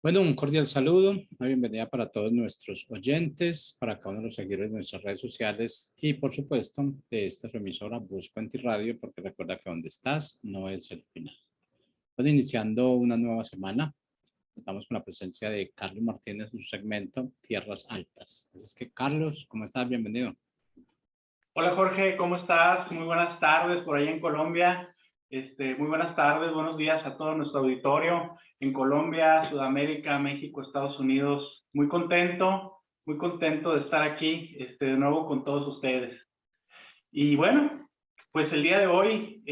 Bueno, un cordial saludo, una bienvenida para todos nuestros oyentes, para cada uno de los seguidores de nuestras redes sociales y por supuesto de esta su emisora Busco en ti Radio, porque recuerda que donde estás no es el final. Bueno, iniciando una nueva semana, estamos con la presencia de Carlos Martínez en su segmento Tierras Altas. Así es que Carlos, ¿cómo estás? Bienvenido. Hola Jorge, ¿cómo estás? Muy buenas tardes por ahí en Colombia. Muy buenas tardes, buenos días a todo nuestro auditorio en Colombia, Sudamérica, México, Estados Unidos. Muy contento de estar aquí de nuevo con todos ustedes. Y bueno, pues el día de hoy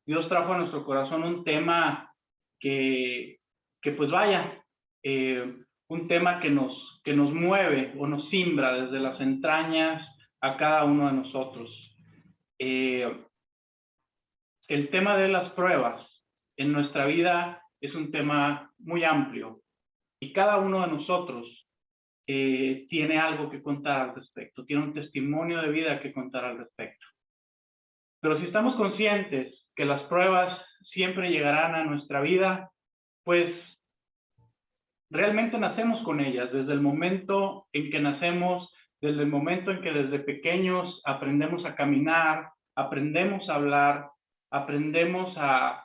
Dios trajo a nuestro corazón un tema que pues vaya, un tema que nos mueve o nos simbra desde las entrañas a cada uno de nosotros. El tema de las pruebas en nuestra vida es un tema muy amplio y cada uno de nosotros tiene algo que contar al respecto, tiene un testimonio de vida que contar al respecto. Pero si estamos conscientes que las pruebas siempre llegarán a nuestra vida, pues realmente nacemos con ellas. Desde el momento en que nacemos, desde el momento en que desde pequeños aprendemos a caminar, aprendemos a hablar, aprendemos a,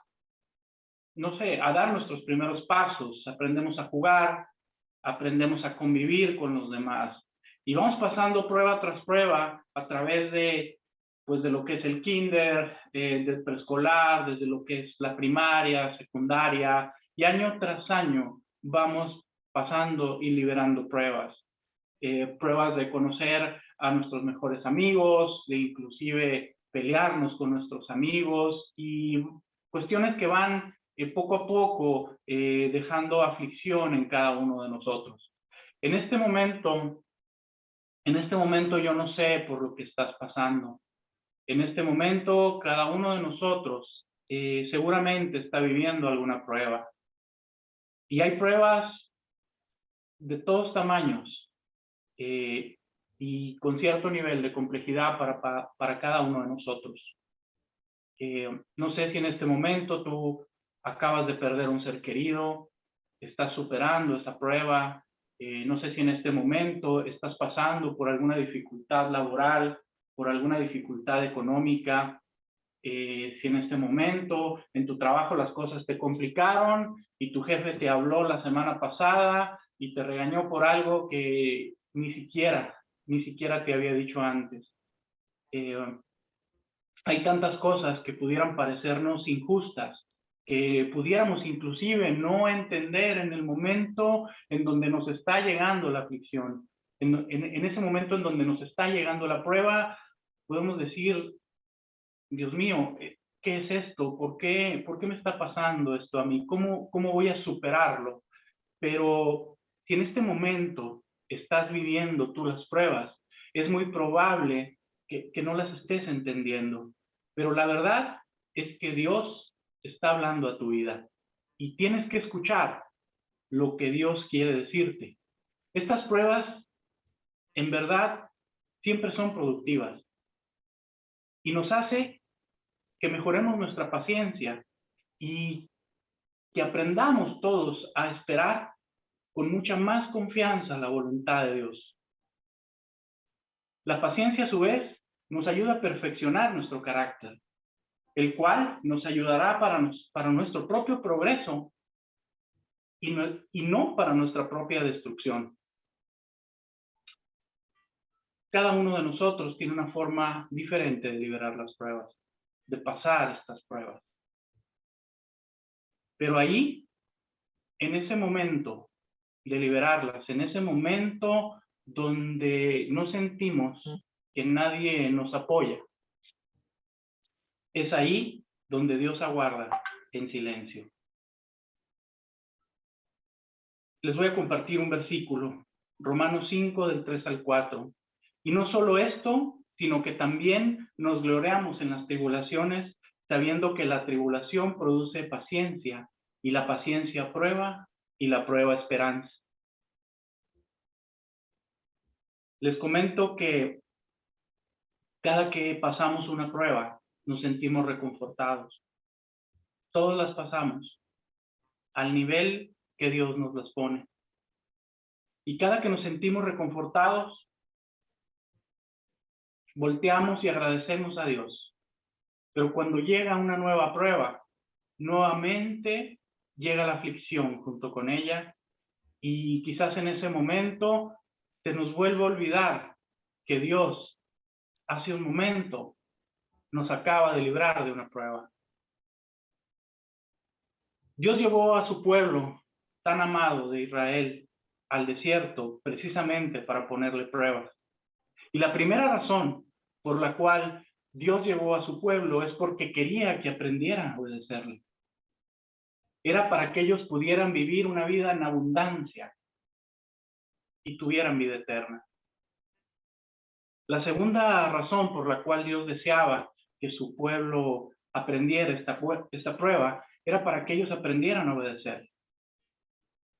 no sé, a dar nuestros primeros pasos, aprendemos a jugar, aprendemos a convivir con los demás. Y vamos pasando prueba tras prueba a través de, pues, de lo que es el kinder, del preescolar, desde lo que es la primaria, secundaria, y año tras año vamos pasando y liberando pruebas. Pruebas de conocer a nuestros mejores amigos, de inclusive pelearnos con nuestros amigos y cuestiones que van poco a poco dejando aflicción en cada uno de nosotros. En este momento yo no sé por lo que estás pasando. En este momento cada uno de nosotros seguramente está viviendo alguna prueba. Y hay pruebas de todos tamaños y con cierto nivel de complejidad para cada uno de nosotros. No sé si en este momento tú acabas de perder un ser querido, estás superando esa prueba, no sé si en este momento estás pasando por alguna dificultad laboral, por alguna dificultad económica, si en este momento en tu trabajo las cosas te complicaron y tu jefe te habló la semana pasada y te regañó por algo que ni siquiera te había dicho antes. Hay tantas cosas que pudieran parecernos injustas, que pudiéramos inclusive no entender en el momento en donde nos está llegando la aflicción. En ese momento en donde nos está llegando la prueba, podemos decir, Dios mío, ¿qué es esto? ¿Por qué me está pasando esto a mí? ¿Cómo voy a superarlo? Pero si en este momento estás viviendo tú las pruebas, es muy probable que no las estés entendiendo. Pero la verdad es que Dios está hablando a tu vida y tienes que escuchar lo que Dios quiere decirte. Estas pruebas, en verdad, siempre son productivas y nos hace que mejoremos nuestra paciencia y que aprendamos todos a esperar con mucha más confianza la voluntad de Dios. La paciencia, a su vez, nos ayuda a perfeccionar nuestro carácter, el cual nos ayudará para nuestro propio progreso y no para nuestra propia destrucción. Cada uno de nosotros tiene una forma diferente de liberar las pruebas, de pasar estas pruebas. Pero ahí, en ese momento de liberarlas, en ese momento donde no sentimos que nadie nos apoya, es ahí donde Dios aguarda en silencio. Les voy a compartir un versículo, Romanos 5, del 3 al 4. Y no solo esto, sino que también nos gloriamos en las tribulaciones, sabiendo que la tribulación produce paciencia, y la paciencia prueba, y la prueba esperanza. Les comento que cada que pasamos una prueba, nos sentimos reconfortados. Todos las pasamos, al nivel que Dios nos las pone. Y cada que nos sentimos reconfortados, volteamos y agradecemos a Dios. Pero cuando llega una nueva prueba, nuevamente llega la aflicción junto con ella, y quizás en ese momento se nos vuelve a olvidar que Dios hace un momento nos acaba de librar de una prueba. Dios llevó a su pueblo tan amado de Israel al desierto precisamente para ponerle pruebas. Y la primera razón por la cual Dios llevó a su pueblo es porque quería que aprendieran a obedecerle. Era para que ellos pudieran vivir una vida en abundancia y tuvieran vida eterna. La segunda razón por la cual Dios deseaba que su pueblo aprendiera esta prueba era para que ellos aprendieran a obedecer.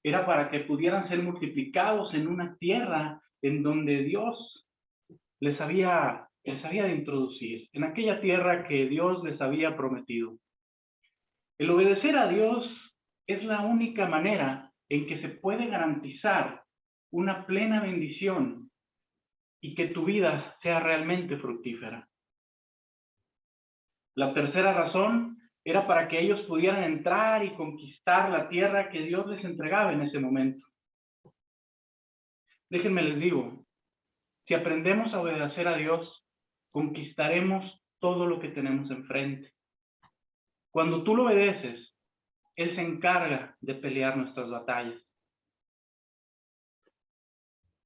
Era para que pudieran ser multiplicados en una tierra en donde Dios les había de introducir, en aquella tierra que Dios les había prometido. El obedecer a Dios es la única manera en que se puede garantizar una plena bendición y que tu vida sea realmente fructífera. La tercera razón era para que ellos pudieran entrar y conquistar la tierra que Dios les entregaba en ese momento. Déjenme les digo, si aprendemos a obedecer a Dios, conquistaremos todo lo que tenemos enfrente. Cuando tú lo obedeces, Él se encarga de pelear nuestras batallas.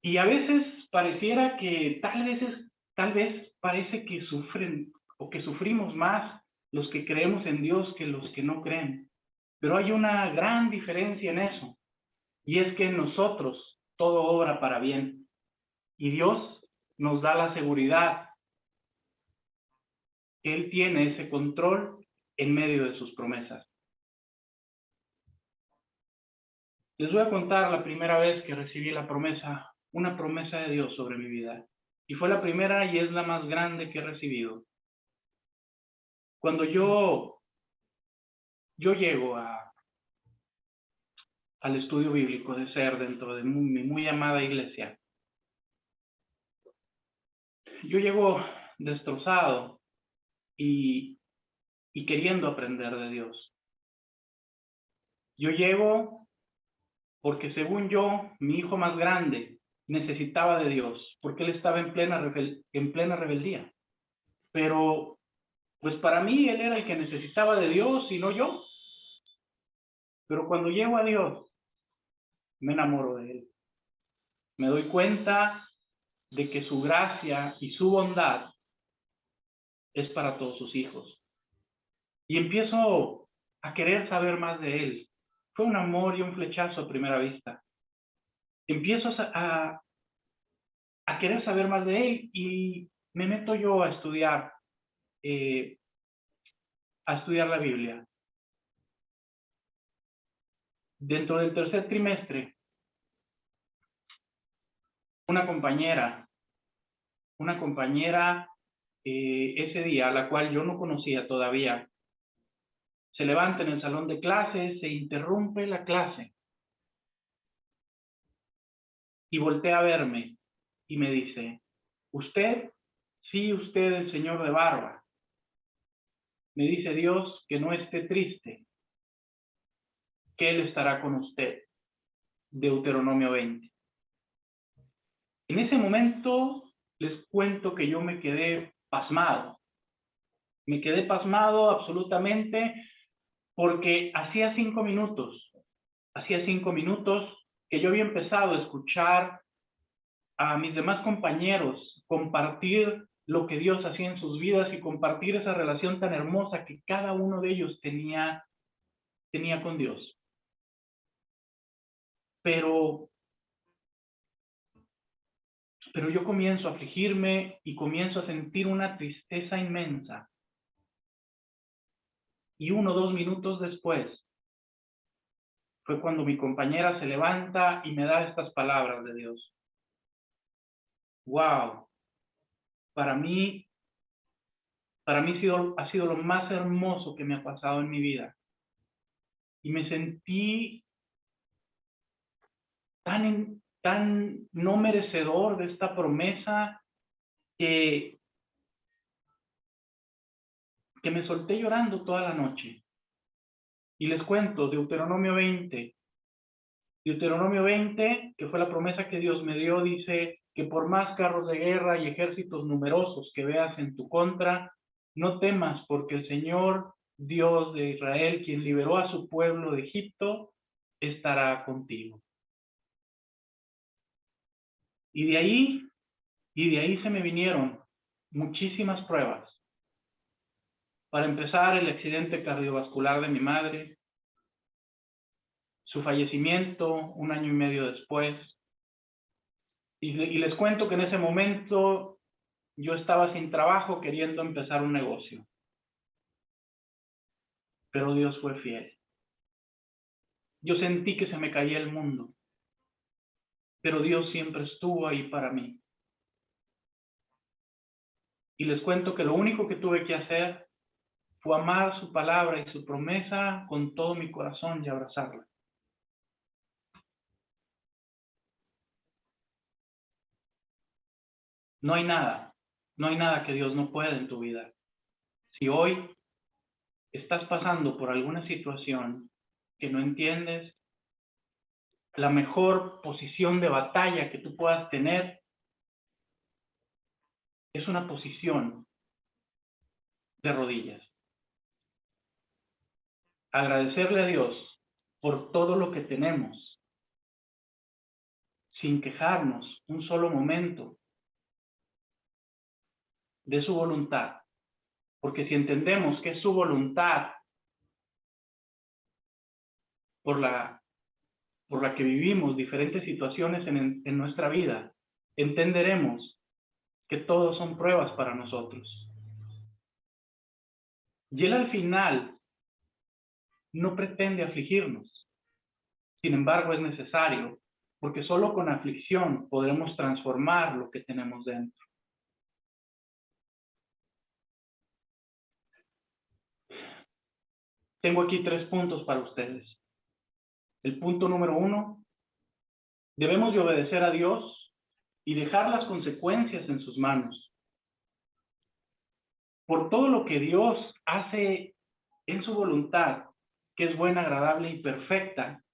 Y a veces pareciera que tal vez parece que sufren o que sufrimos más los que creemos en Dios que los que no creen. Pero hay una gran diferencia en eso. Y es que en nosotros todo obra para bien. Y Dios nos da la seguridad que Él tiene ese control en medio de sus promesas. Les voy a contar la primera vez que recibí una promesa de Dios sobre mi vida. Y fue la primera y es la más grande que he recibido. Cuando yo llego al estudio bíblico de ser dentro de mi muy amada iglesia, yo llego destrozado y queriendo aprender de Dios. Yo llego porque según yo, mi hijo más grande necesitaba de Dios, porque él estaba en plena rebeldía. Pero, pues para mí, él era el que necesitaba de Dios y no yo. Pero cuando llego a Dios, me enamoro de Él. Me doy cuenta de que su gracia y su bondad es para todos sus hijos. Y empiezo a querer saber más de Él. Fue un amor y un flechazo a primera vista. Empiezo a querer saber más de Él y me meto yo a estudiar la Biblia. Dentro del tercer trimestre, una compañera ese día, a la cual yo no conocía todavía, se levanta en el salón de clases, se interrumpe la clase y voltea a verme y me dice: ¿Usted? Sí, usted, el señor de barba. Me dice Dios que no esté triste, que Él estará con usted. Deuteronomio 20. En ese momento les cuento que yo me quedé pasmado. Me quedé pasmado absolutamente porque hacía 5 minutos que yo había empezado a escuchar a mis demás compañeros compartir lo que Dios hacía en sus vidas y compartir esa relación tan hermosa que cada uno de ellos tenía con Dios. Pero yo comienzo a afligirme y comienzo a sentir una tristeza inmensa. Y 1 o 2 minutos después, fue cuando mi compañera se levanta y me da estas palabras de Dios. ¡Wow! Para mí ha sido lo más hermoso que me ha pasado en mi vida. Y me sentí tan no merecedor de esta promesa que me solté llorando toda la noche. Y les cuento, Deuteronomio 20, que fue la promesa que Dios me dio, dice que por más carros de guerra y ejércitos numerosos que veas en tu contra, no temas, porque el Señor, Dios de Israel, quien liberó a su pueblo de Egipto, estará contigo. Y de ahí se me vinieron muchísimas pruebas. Para empezar, el accidente cardiovascular de mi madre, su fallecimiento 1 año y medio después. Y les cuento que en ese momento yo estaba sin trabajo queriendo empezar un negocio. Pero Dios fue fiel. Yo sentí que se me caía el mundo. Pero Dios siempre estuvo ahí para mí. Y les cuento que lo único que tuve que hacer fue amar su palabra y su promesa con todo mi corazón y abrazarla. No hay nada que Dios no pueda en tu vida. Si hoy estás pasando por alguna situación que no entiendes, la mejor posición de batalla que tú puedas tener es una posición de rodillas. Agradecerle a Dios por todo lo que tenemos, sin quejarnos un solo momento de su voluntad. Porque si entendemos que es su voluntad por la que vivimos diferentes situaciones en nuestra vida, entenderemos que todos son pruebas para nosotros. Y Él al final no pretende afligirnos. Sin embargo, es necesario, porque solo con aflicción podremos transformar lo que tenemos dentro. Tengo aquí 3 puntos para ustedes. El punto número 1, debemos de obedecer a Dios y dejar las consecuencias en sus manos. Por todo lo que Dios hace en su voluntad, que es buena, agradable y perfecta,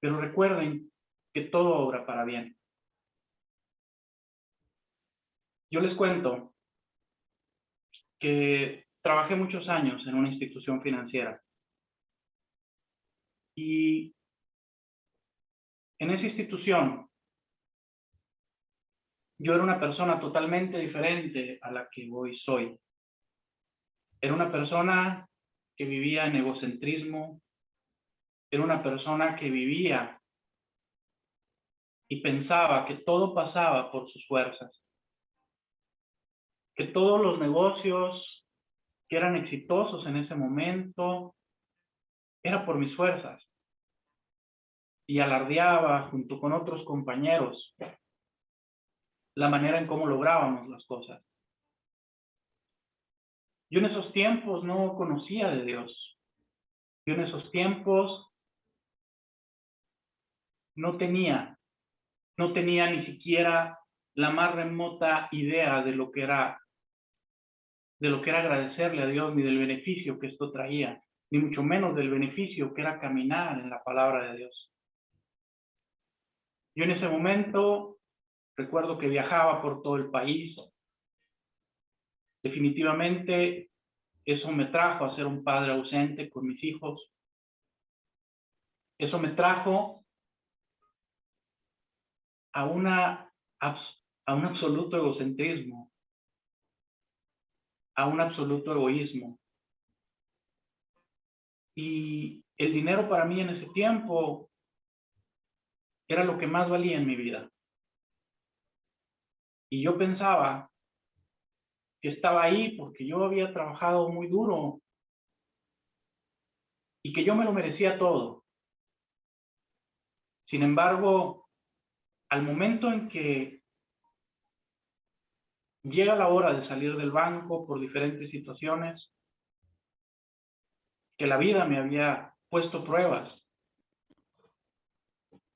pero recuerden que todo obra para bien. Yo les cuento que trabajé muchos años en una institución financiera y en esa institución yo era una persona totalmente diferente a la que hoy soy. Era una persona que vivía en egocentrismo, era una persona que vivía y pensaba que todo pasaba por sus fuerzas, que todos los negocios que eran exitosos en ese momento era por mis fuerzas. Y alardeaba junto con otros compañeros la manera en cómo lográbamos las cosas. Yo en esos tiempos no conocía de Dios. Yo en esos tiempos no tenía ni siquiera la más remota idea de lo que era agradecerle a Dios, ni del beneficio que esto traía, ni mucho menos del beneficio que era caminar en la palabra de Dios. Yo en ese momento recuerdo que viajaba por todo el país. Definitivamente eso me trajo a ser un padre ausente con mis hijos. Eso me trajo a un absoluto egocentrismo, a un absoluto egoísmo. Y el dinero para mí en ese tiempo era lo que más valía en mi vida. Y yo pensaba que estaba ahí porque yo había trabajado muy duro y que yo me lo merecía todo. Sin embargo, al momento en que llega la hora de salir del banco por diferentes situaciones, que la vida me había puesto pruebas,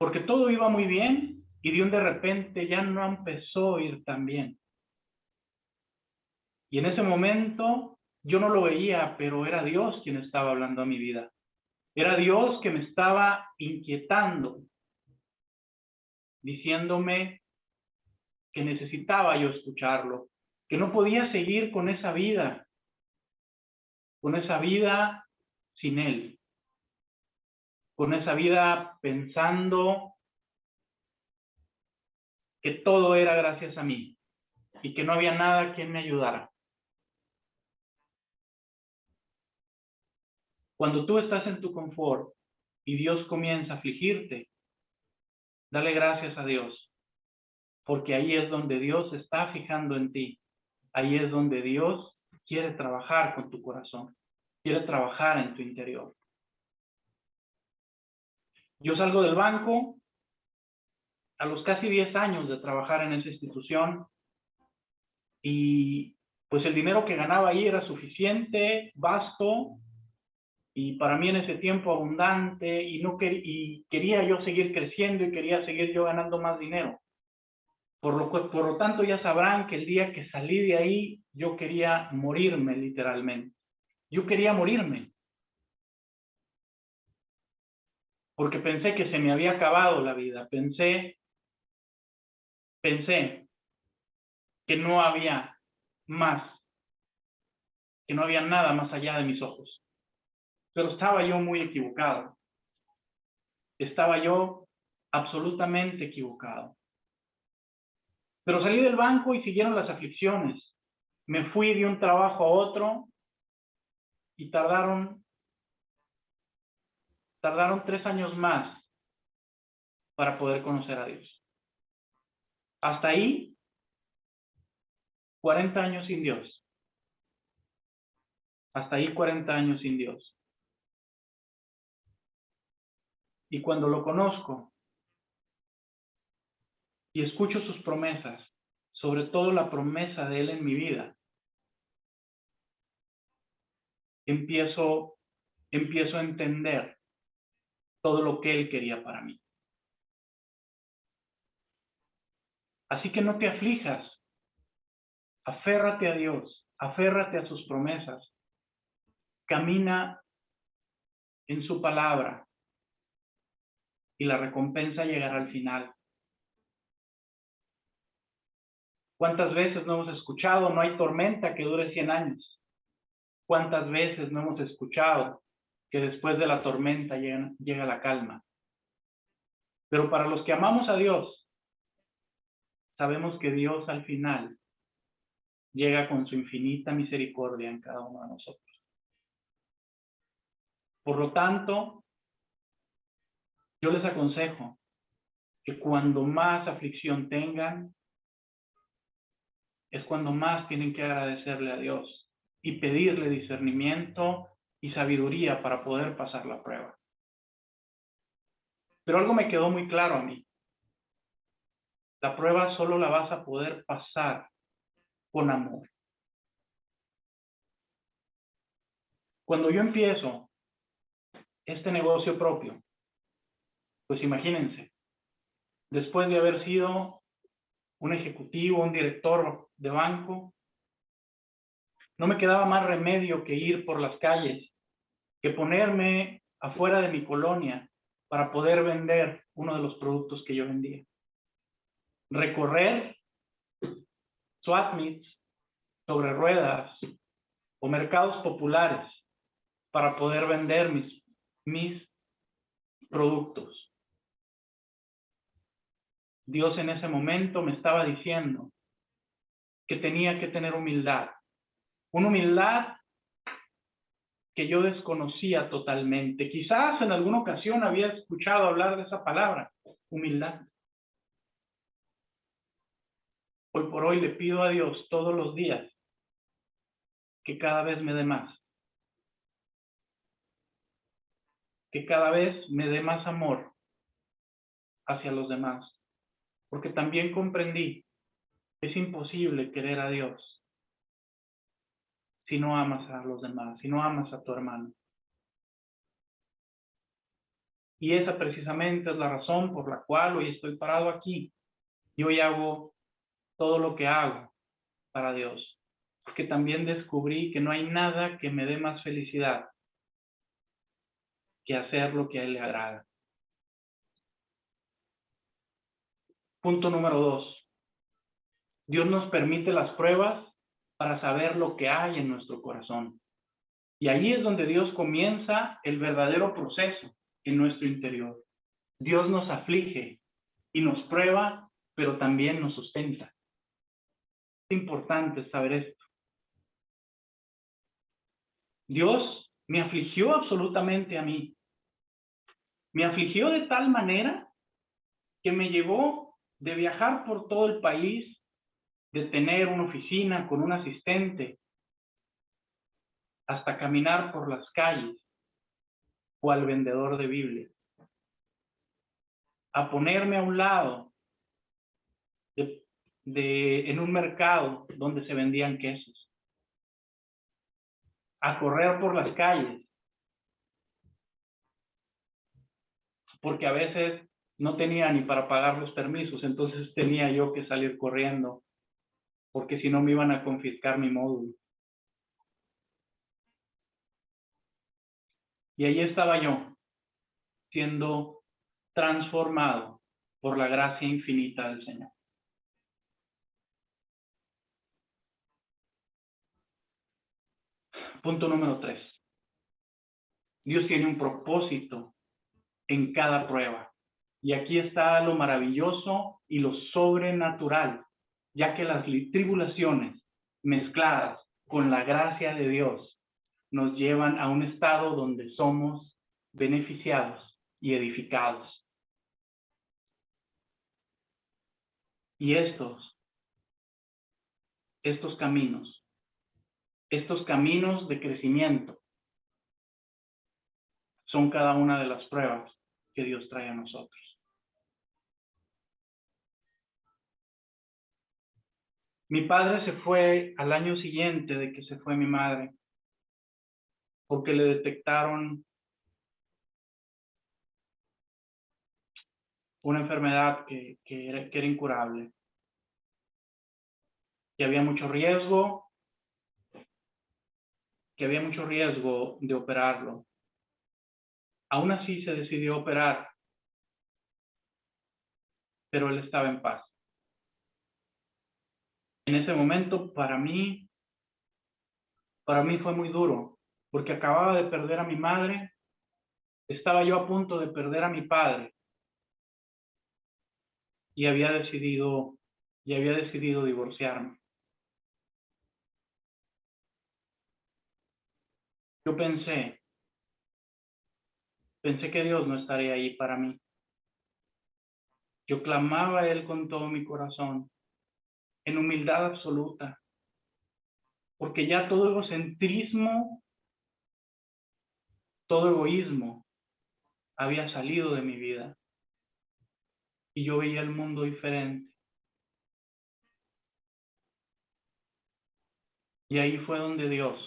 porque todo iba muy bien y de repente ya no empezó a ir tan bien. Y en ese momento yo no lo veía, pero era Dios quien estaba hablando a mi vida. Era Dios que me estaba inquietando, diciéndome que necesitaba yo escucharlo, que no podía seguir con esa vida sin Él, con esa vida pensando que todo era gracias a mí y que no había nada quien me ayudara. Cuando tú estás en tu confort y Dios comienza a afligirte, dale gracias a Dios, porque ahí es donde Dios se está fijando en ti. Ahí es donde Dios quiere trabajar con tu corazón, quiere trabajar en tu interior. Yo salgo del banco a los casi 10 años de trabajar en esa institución y pues el dinero que ganaba ahí era suficiente, vasto, y para mí en ese tiempo abundante, y quería yo seguir creciendo y quería seguir yo ganando más dinero. Por lo tanto, ya sabrán que el día que salí de ahí, yo quería morirme literalmente. Yo quería morirme. Porque pensé que se me había acabado la vida. Pensé que no había más, que no había nada más allá de mis ojos. Pero estaba yo muy equivocado. Estaba yo absolutamente equivocado. Pero salí del banco y siguieron las aflicciones. Me fui de un trabajo a otro y tardaron 3 años más para poder conocer a Dios. Hasta ahí, 40 años sin Dios. Hasta ahí 40 años sin Dios. Y cuando lo conozco y escucho sus promesas, sobre todo la promesa de Él en mi vida, empiezo a entender todo lo que Él quería para mí. Así que no te aflijas, aférrate a Dios, aférrate a sus promesas, camina en su palabra y la recompensa llegará al final. ¿Cuántas veces no hemos escuchado, no hay tormenta que dure 100 años? ¿Cuántas veces no hemos escuchado que después de la tormenta llega la calma? Pero para los que amamos a Dios, sabemos que Dios al final llega con su infinita misericordia en cada uno de nosotros. Por lo tanto, yo les aconsejo que cuando más aflicción tengan, es cuando más tienen que agradecerle a Dios y pedirle discernimiento y sabiduría para poder pasar la prueba. Pero algo me quedó muy claro a mí. La prueba solo la vas a poder pasar con amor. Cuando yo empiezo este negocio propio, pues imagínense, después de haber sido un ejecutivo, un director de banco, no me quedaba más remedio que ir por las calles, que ponerme afuera de mi colonia para poder vender uno de los productos que yo vendía. Recorrer swap meets sobre ruedas o mercados populares para poder vender mis productos. Dios en ese momento me estaba diciendo que tenía que tener humildad. Una humildad que yo desconocía totalmente. Quizás en alguna ocasión había escuchado hablar de esa palabra, humildad. Hoy por hoy le pido a Dios todos los días que cada vez me dé más. Que cada vez me dé más amor hacia los demás. Porque también comprendí que es imposible querer a Dios si no amas a los demás, si no amas a tu hermano. Y esa precisamente es la razón por la cual hoy estoy parado aquí. Y hoy hago todo lo que hago para Dios. Porque también descubrí que no hay nada que me dé más felicidad que hacer lo que a Él le agrada. Punto número 2. Dios nos permite las pruebas para saber lo que hay en nuestro corazón. Y ahí es donde Dios comienza el verdadero proceso en nuestro interior. Dios nos aflige y nos prueba, pero también nos sustenta. Es importante saber esto. Dios me afligió absolutamente a mí. Me afligió de tal manera que me llevó de viajar por todo el país, de tener una oficina con un asistente, hasta caminar por las calles o al vendedor de Biblia, a ponerme a un lado en un mercado donde se vendían quesos, a correr por las calles, porque a veces no tenía ni para pagar los permisos, entonces tenía yo que salir corriendo, porque si no me iban a confiscar mi módulo. Y ahí estaba yo, siendo transformado por la gracia infinita del Señor. Punto número 3. Dios tiene un propósito en cada prueba. Y aquí está lo maravilloso y lo sobrenatural, ya que las tribulaciones mezcladas con la gracia de Dios nos llevan a un estado donde somos beneficiados y edificados. Y estos caminos de crecimiento son cada una de las pruebas que Dios trae a nosotros. Mi padre se fue al año siguiente de que se fue mi madre, porque le detectaron una enfermedad que era incurable. Que había mucho riesgo de operarlo. Aún así se decidió operar, pero él estaba en paz. En ese momento, para mí fue muy duro, porque acababa de perder a mi madre, estaba yo a punto de perder a mi padre, y había decidido divorciarme. Yo pensé que Dios no estaría ahí para mí. Yo clamaba a Él con todo mi corazón, en humildad absoluta, porque ya todo egocentrismo, todo egoísmo había salido de mi vida y yo veía el mundo diferente. Y ahí fue donde Dios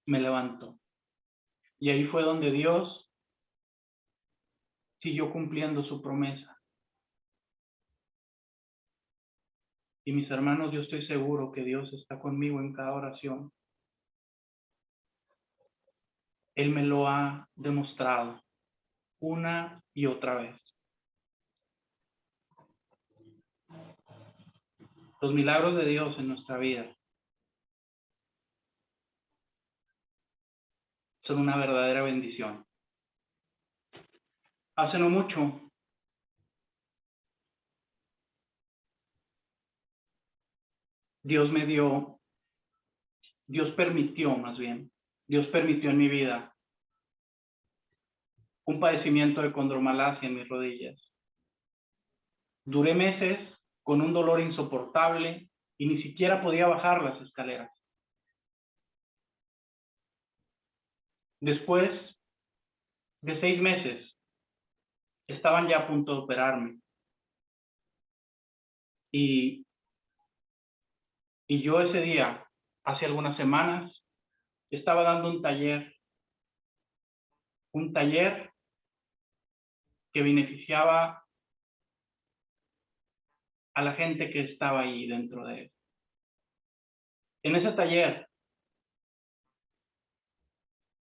me levantó. Y ahí fue donde Dios siguió cumpliendo su promesa. Y mis hermanos, yo estoy seguro que Dios está conmigo en cada oración. Él me lo ha demostrado una y otra vez. Los milagros de Dios en nuestra vida son una verdadera bendición. Hace no mucho, Dios permitió en mi vida un padecimiento de condromalacia en mis rodillas. Duré meses con un dolor insoportable y ni siquiera podía bajar las escaleras. Después de 6 meses, estaban ya a punto de operarme. Y yo ese día, hace algunas semanas, estaba dando un taller un taller que beneficiaba a la gente que estaba ahí dentro de él. En ese taller,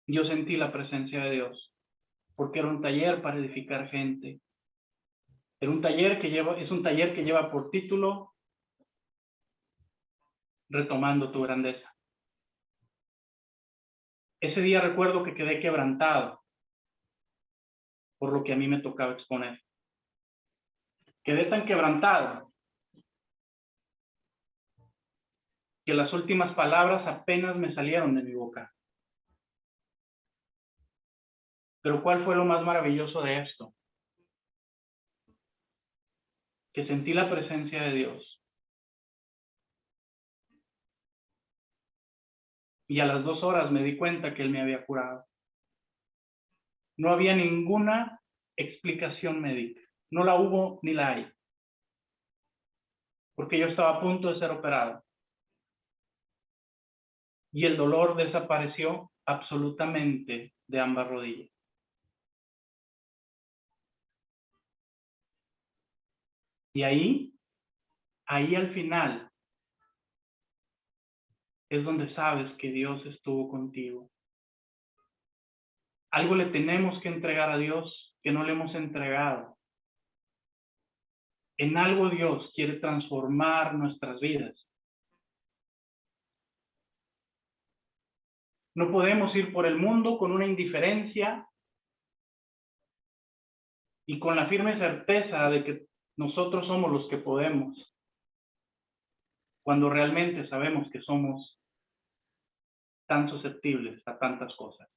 yo sentí la presencia de Dios, porque era un taller para edificar gente. Era un taller es un taller que lleva por título Retomando tu grandeza. Ese día recuerdo que quedé quebrantado por lo que a mí me tocaba exponer. Quedé tan quebrantado que las últimas palabras apenas me salieron de mi boca. Pero ¿cuál fue lo más maravilloso de esto? Que sentí la presencia de Dios. Y a las 2 horas me di cuenta que Él me había curado. No había ninguna explicación médica. No la hubo ni la hay. Porque yo estaba a punto de ser operado. Y el dolor desapareció absolutamente de ambas rodillas. Y ahí al final, es donde sabes que Dios estuvo contigo. Algo le tenemos que entregar a Dios que no le hemos entregado. En algo Dios quiere transformar nuestras vidas. No podemos ir por el mundo con una indiferencia y con la firme certeza de que nosotros somos los que podemos, cuando realmente sabemos que somos tan susceptibles a tantas cosas.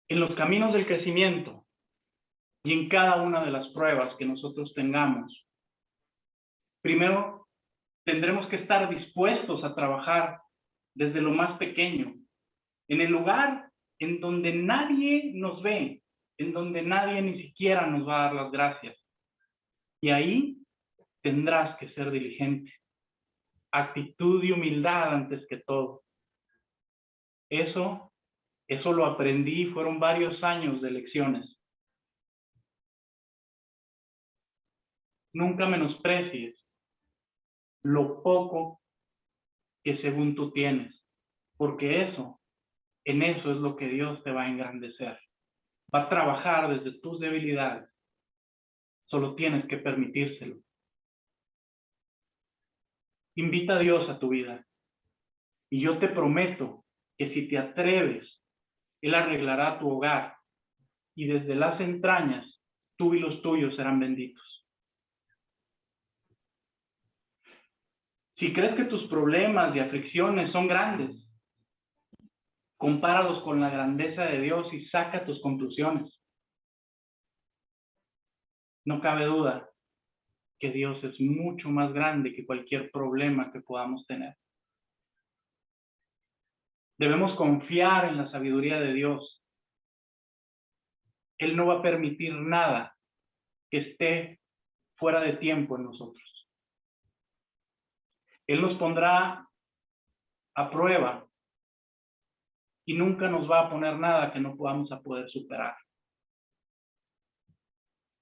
En los caminos del crecimiento y en cada una de las pruebas que nosotros tengamos, primero tendremos que estar dispuestos a trabajar desde lo más pequeño, en el lugar en donde nadie nos ve, en donde nadie ni siquiera nos va a dar las gracias. Y ahí tendrás que ser diligente. Actitud y humildad antes que todo. Eso lo aprendí, fueron varios años de lecciones. Nunca menosprecies lo poco que según tú tienes, porque en eso es lo que Dios te va a engrandecer. Va a trabajar desde tus debilidades. Solo tienes que permitírselo. Invita a Dios a tu vida. Y yo te prometo que si te atreves, Él arreglará tu hogar. Y desde las entrañas, tú y los tuyos serán benditos. Si crees que tus problemas y aflicciones son grandes, compáralos con la grandeza de Dios y saca tus conclusiones. No cabe duda que Dios es mucho más grande que cualquier problema que podamos tener. Debemos confiar en la sabiduría de Dios. Él no va a permitir nada que esté fuera de tiempo en nosotros. Él nos pondrá a prueba y nunca nos va a poner nada que no podamos a poder superar.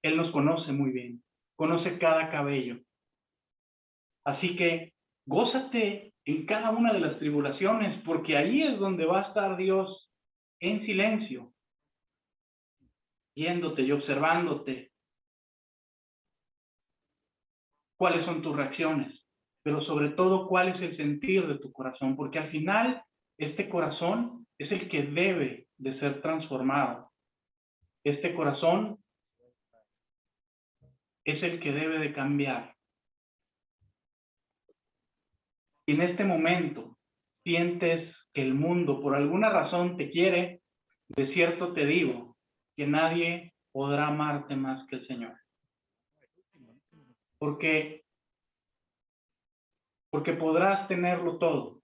Él nos conoce muy bien, conoce cada cabello. Así que gózate en cada una de las tribulaciones, porque ahí es donde va a estar Dios en silencio, viéndote y observándote. ¿Cuáles son tus reacciones? Pero sobre todo, ¿cuál es el sentir de tu corazón? Porque al final, este corazón es el que debe de ser transformado. Este corazón es el que debe de cambiar. Y en este momento sientes que el mundo por alguna razón te quiere, de cierto te digo que nadie podrá amarte más que el Señor. Porque podrás tenerlo todo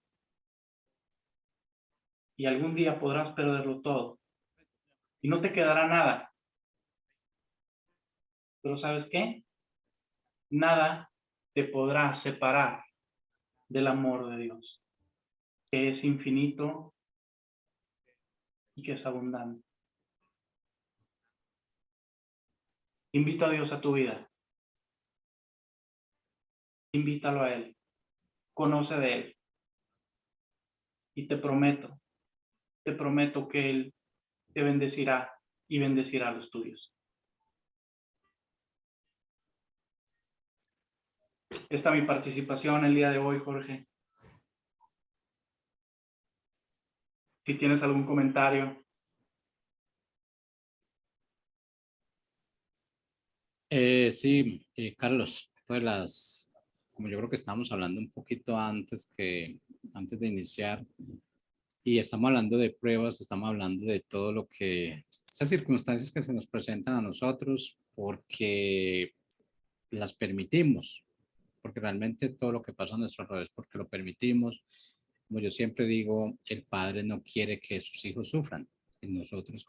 y algún día podrás perderlo todo y no te quedará nada. Pero ¿sabes qué? Nada te podrá separar del amor de Dios. que es infinito y que es abundante. Invita a Dios a tu vida. Invítalo a Él. Conoce de Él. Y te prometo que Él te bendecirá y bendecirá a los tuyos. Esta es mi participación el día de hoy, Jorge. Si tienes algún comentario. Sí, Carlos, como yo creo que estábamos hablando un poquito antes de iniciar, y estamos hablando de pruebas, estamos hablando de todo esas circunstancias que se nos presentan a nosotros porque las permitimos, porque realmente todo lo que pasa a nuestro alrededor es porque lo permitimos. Como yo siempre digo, el padre no quiere que sus hijos sufran. Y nosotros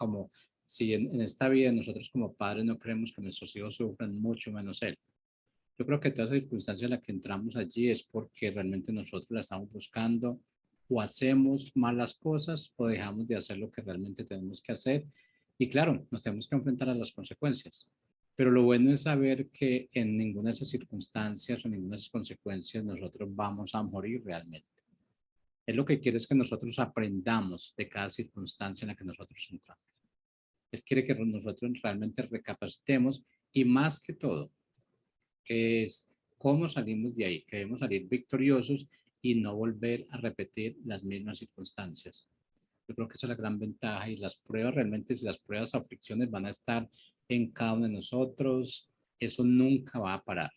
si en esta vida nosotros como padres no queremos que nuestros hijos sufran, mucho menos él. Yo creo que toda circunstancia en la que entramos allí es porque realmente nosotros la estamos buscando o hacemos malas cosas o dejamos de hacer lo que realmente tenemos que hacer. Y claro, nos tenemos que enfrentar a las consecuencias. Pero lo bueno es saber que en ninguna de esas circunstancias o ninguna de esas consecuencias nosotros vamos a morir realmente. Es lo que quiere es que nosotros aprendamos de cada circunstancia en la que nosotros entramos. Él quiere que nosotros realmente recapacitemos y más que todo, es cómo salimos de ahí, que debemos salir victoriosos y no volver a repetir las mismas circunstancias. Yo creo que esa es la gran ventaja y las pruebas realmente, si las pruebas, aflicciones van a estar en cada uno de nosotros, eso nunca va a parar.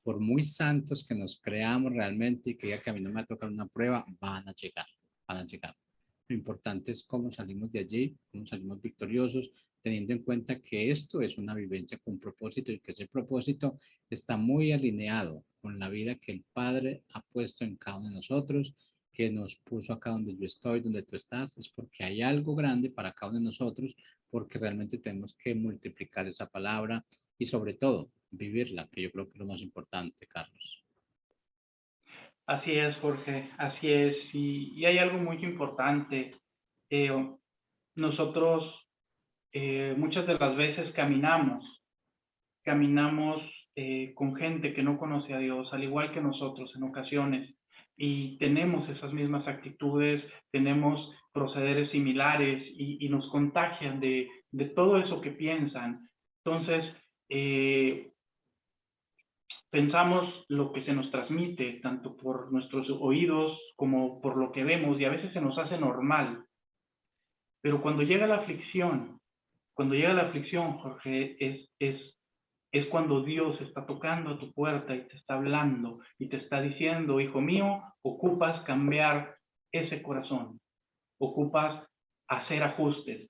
Por muy santos que nos creamos realmente y que diga que a mí no me va a tocar una prueba, van a llegar, van a llegar. Lo importante es cómo salimos de allí, cómo salimos victoriosos, teniendo en cuenta que esto es una vivencia con propósito y que ese propósito está muy alineado con la vida que el Padre ha puesto en cada uno de nosotros, que nos puso acá donde yo estoy, donde tú estás, es porque hay algo grande para cada uno de nosotros, porque realmente tenemos que multiplicar esa palabra y sobre todo vivirla, que yo creo que es lo más importante, Carlos. Así es, Jorge, así es. Y hay algo muy importante. Nosotros muchas de las veces caminamos con gente que no conoce a Dios, al igual que nosotros en ocasiones, y tenemos esas mismas actitudes, tenemos procederes similares y nos contagian de todo eso que piensan. Entonces, pensamos lo que se nos transmite, tanto por nuestros oídos como por lo que vemos, y a veces se nos hace normal. Pero cuando llega la aflicción, Jorge, es cuando Dios está tocando a tu puerta y te está hablando y te está diciendo, hijo mío, ocupas cambiar ese corazón, ocupas hacer ajustes.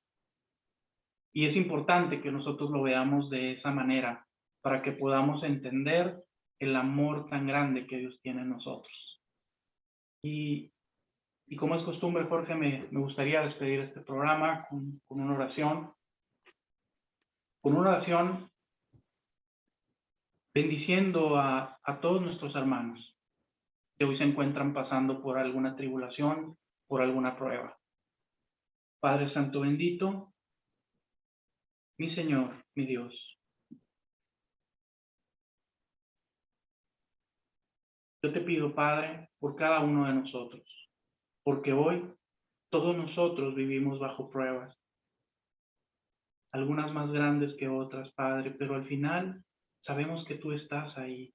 Y es importante que nosotros lo veamos de esa manera para que podamos entender el amor tan grande que Dios tiene en nosotros. Y como es costumbre, Jorge, me gustaría despedir este programa con una oración. Con una oración bendiciendo a todos nuestros hermanos que hoy se encuentran pasando por alguna tribulación, por alguna prueba. Padre Santo bendito, mi Señor, mi Dios. Yo te pido, Padre, por cada uno de nosotros, porque hoy todos nosotros vivimos bajo pruebas, algunas más grandes que otras, Padre, pero al final sabemos que tú estás ahí.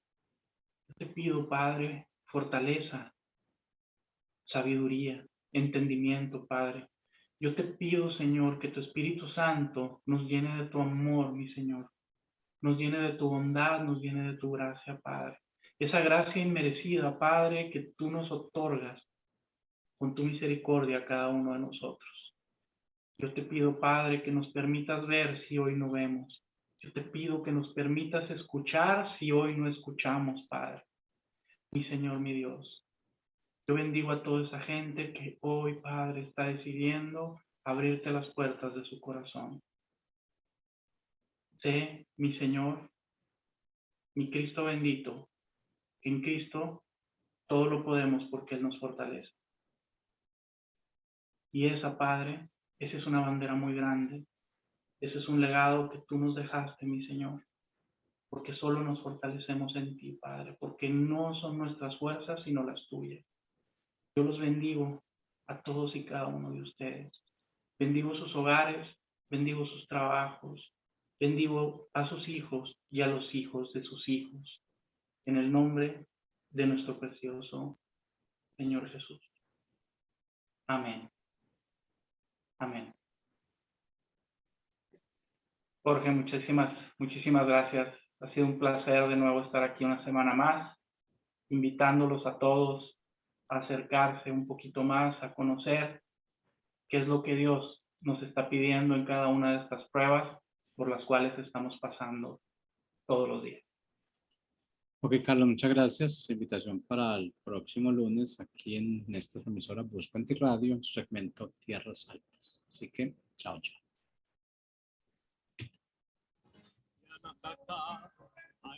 Yo te pido, Padre, fortaleza, sabiduría, entendimiento, Padre. Yo te pido, Señor, que tu Espíritu Santo nos llene de tu amor, mi Señor. Nos llene de tu bondad, nos llene de tu gracia, Padre. Esa gracia inmerecida, Padre, que tú nos otorgas con tu misericordia a cada uno de nosotros. Yo te pido, Padre, que nos permitas ver si hoy no vemos. Yo te pido que nos permitas escuchar si hoy no escuchamos, Padre. Mi Señor, mi Dios. Yo bendigo a toda esa gente que hoy, Padre, está decidiendo abrirte las puertas de su corazón. Sé, mi Señor, mi Cristo bendito, que en Cristo todo lo podemos porque Él nos fortalece. Y esa, Padre, esa es una bandera muy grande. Ese es un legado que tú nos dejaste, mi Señor. Porque solo nos fortalecemos en ti, Padre. Porque no son nuestras fuerzas, sino las tuyas. Yo los bendigo a todos y cada uno de ustedes. Bendigo sus hogares, bendigo sus trabajos, bendigo a sus hijos y a los hijos de sus hijos. En el nombre de nuestro precioso Señor Jesús. Amén. Amén. Jorge, muchísimas gracias. Ha sido un placer de nuevo estar aquí una semana más, invitándolos a todos a acercarse un poquito más, a conocer qué es lo que Dios nos está pidiendo en cada una de estas pruebas por las cuales estamos pasando todos los días. Ok, Carlos, muchas gracias. La invitación para el próximo lunes aquí en esta emisora Busco en Ti Radio, segmento Tierras Altas. Así que, chao, chao.